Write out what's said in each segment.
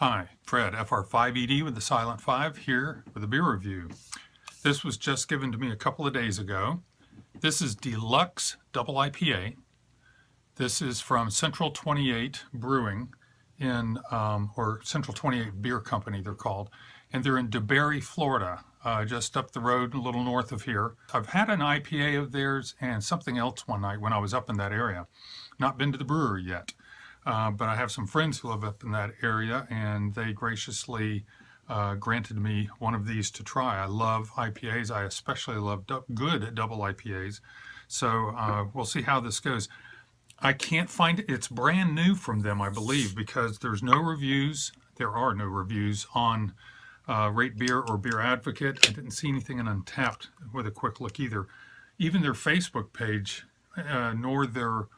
Hi, Fred, FR5ED with the Silent 5 here with a beer review. This was just given to me a couple of days ago. This is Deluxe Double IPA. This is from Central 28 Brewing or Central 28 Beer Company they're called, and they're in DeBary, Florida, just up the road a little north of here. I've had an IPA of theirs and something else one night when I was up in that area. Not been to the brewery yet. But I have some friends who live up in that area, and they graciously granted me one of these to try. I love IPAs. I especially love good double IPAs. So we'll see how this goes. I can't find it. It's brand new from them, I believe, because there's no reviews. There are no reviews on Rate Beer or Beer Advocate. I didn't see anything in Untapped with a quick look either. Even their Facebook page nor their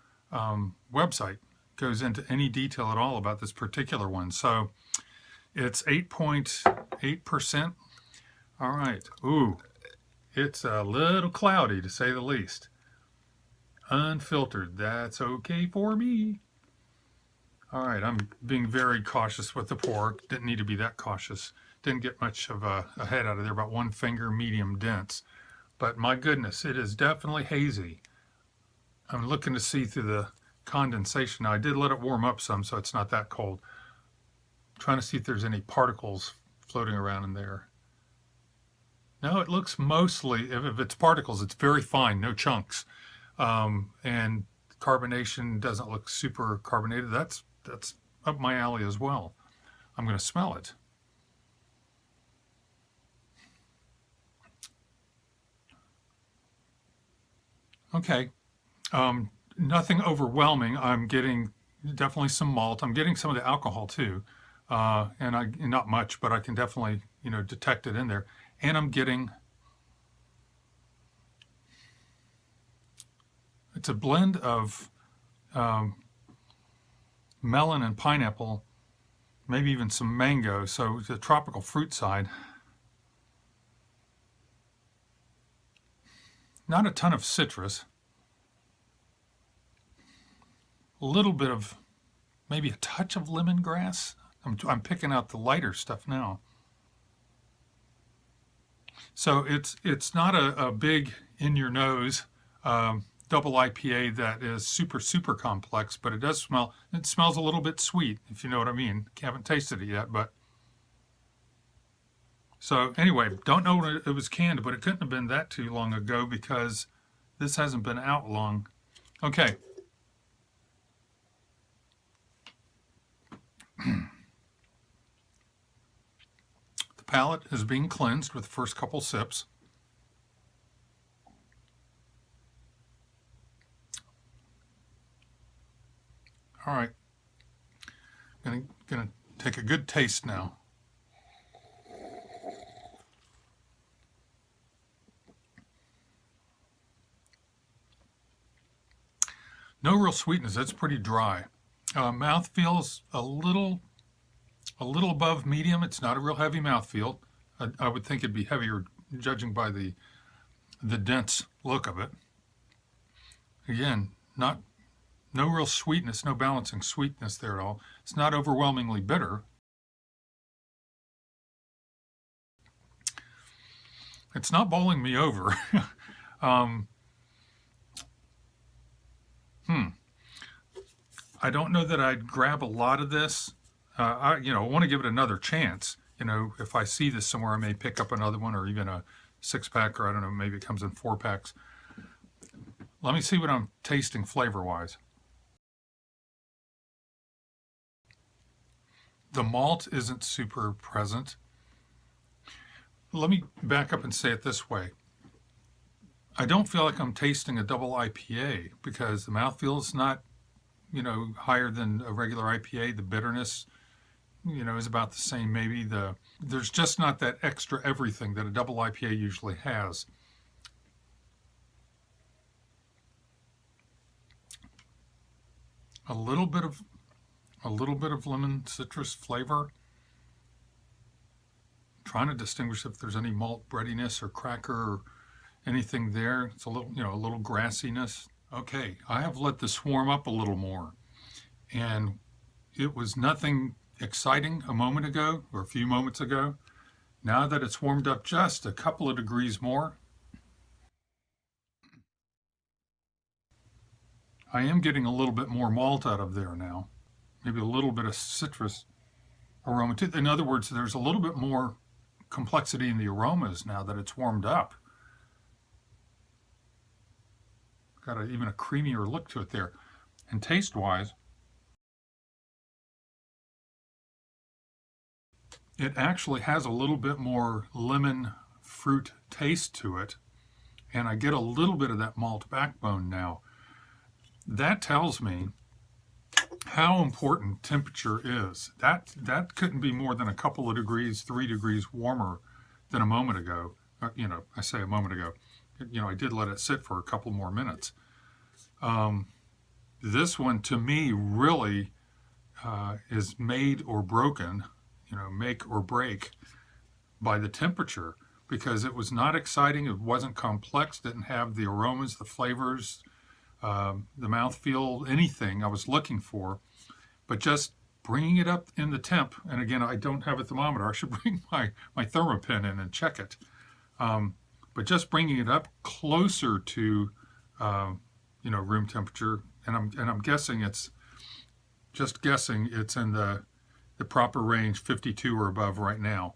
website goes into any detail at all about this particular one. So it's 8.8%. All right. Ooh, it's a little cloudy to say the least. Unfiltered, that's okay for me. All right, I'm being very cautious with the pour. Didn't need to be that cautious. Didn't get much of a head out of there, about one finger, medium dense. But my goodness, it is definitely hazy. I'm looking to see through the condensation. Now, I did let it warm up some, so it's not that cold. I'm trying to see if there's any particles floating around in there. No, it looks mostly, if it's particles, it's very fine, no chunks. And carbonation doesn't look super carbonated. That's up my alley as well. I'm going to smell it. Okay. Nothing overwhelming. I'm getting definitely some malt. I'm getting some of the alcohol too, and not much, but I can definitely detect it in there. And I'm getting, it's a blend of melon and pineapple, maybe even some mango. So the tropical fruit side. Not a ton of citrus. A little bit of, maybe a touch of lemongrass. I'm picking out the lighter stuff now. So it's not a big in your nose double IPA that is super complex, but it does smell. It smells a little bit sweet, if you know what I mean. Haven't tasted it yet, but so anyway, don't know when it was canned, but it couldn't have been that too long ago because this hasn't been out long. Okay. The palate is being cleansed with the first couple sips. All right, gonna take a good taste now. No real sweetness. That's pretty dry. Mouth feels a little above medium. It's not a real heavy mouthfeel. I would think it'd be heavier judging by the dense look of it. Again, no real sweetness, no balancing sweetness there at all. It's not overwhelmingly bitter. It's not bowling me over. I don't know that I'd grab a lot of this. I want to give it another chance. If I see this somewhere, I may pick up another one or even a 6-pack, or I don't know, maybe it comes in 4-packs. Let me see what I'm tasting flavor-wise. The malt isn't super present. Let me back up and say it this way. I don't feel like I'm tasting a double IPA because the mouthfeel is not, higher than a regular IPA. The bitterness, is about the same. Maybe there's just not that extra everything that a double IPA usually has. A little bit of lemon citrus flavor. I'm trying to distinguish if there's any malt breadiness or cracker or anything there. It's a little grassiness. Okay, I have let this warm up a little more, and it was nothing Exciting a moment ago, or a few moments ago. Now that it's warmed up just a couple of degrees more, I am getting a little bit more malt out of there now. Maybe a little bit of citrus aroma too. In other words, there's a little bit more complexity in the aromas now that it's warmed up. Got even a creamier look to it there. And taste-wise, it actually has a little bit more lemon fruit taste to it. And I get a little bit of that malt backbone now. That tells me how important temperature is. That couldn't be more than a couple of degrees, 3 degrees warmer than a moment ago. I say a moment ago. I did let it sit for a couple more minutes. This one, to me, really is made or broken, make or break by the temperature, because it was not exciting, it wasn't complex, didn't have the aromas, the flavors, the mouthfeel, anything I was looking for, but just bringing it up in the temp. And again, I don't have a thermometer. I should bring my thermopen in and check it. But just bringing it up closer to room temperature, and I'm guessing it's in the proper range, 52 or above right now.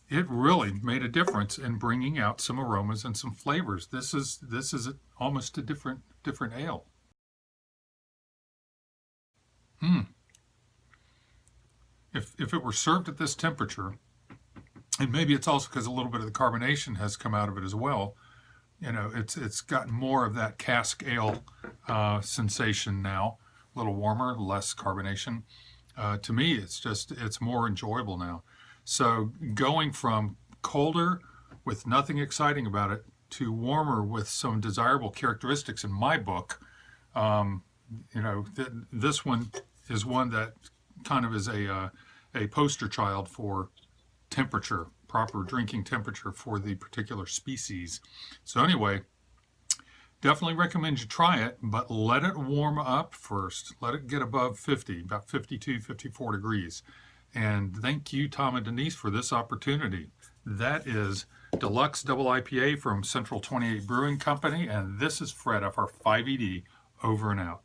It really made a difference in bringing out some aromas and some flavors. This is almost a different ale. If it were served at this temperature, and maybe it's also because a little bit of the carbonation has come out of it as well, it's gotten more of that cask ale sensation now, a little warmer, less carbonation. To me, it's more enjoyable now. So going from colder with nothing exciting about it to warmer with some desirable characteristics in my book, this one is one that kind of is a poster child for temperature, proper drinking temperature for the particular species. So anyway, definitely recommend you try it, but let it warm up first. Let it get above 50, about 52, 54 degrees. And thank you, Tom and Denise, for this opportunity. That is Deluxe Double IPA from Central 28 Brewing Company, and this is Fred, FR5ED, over and out.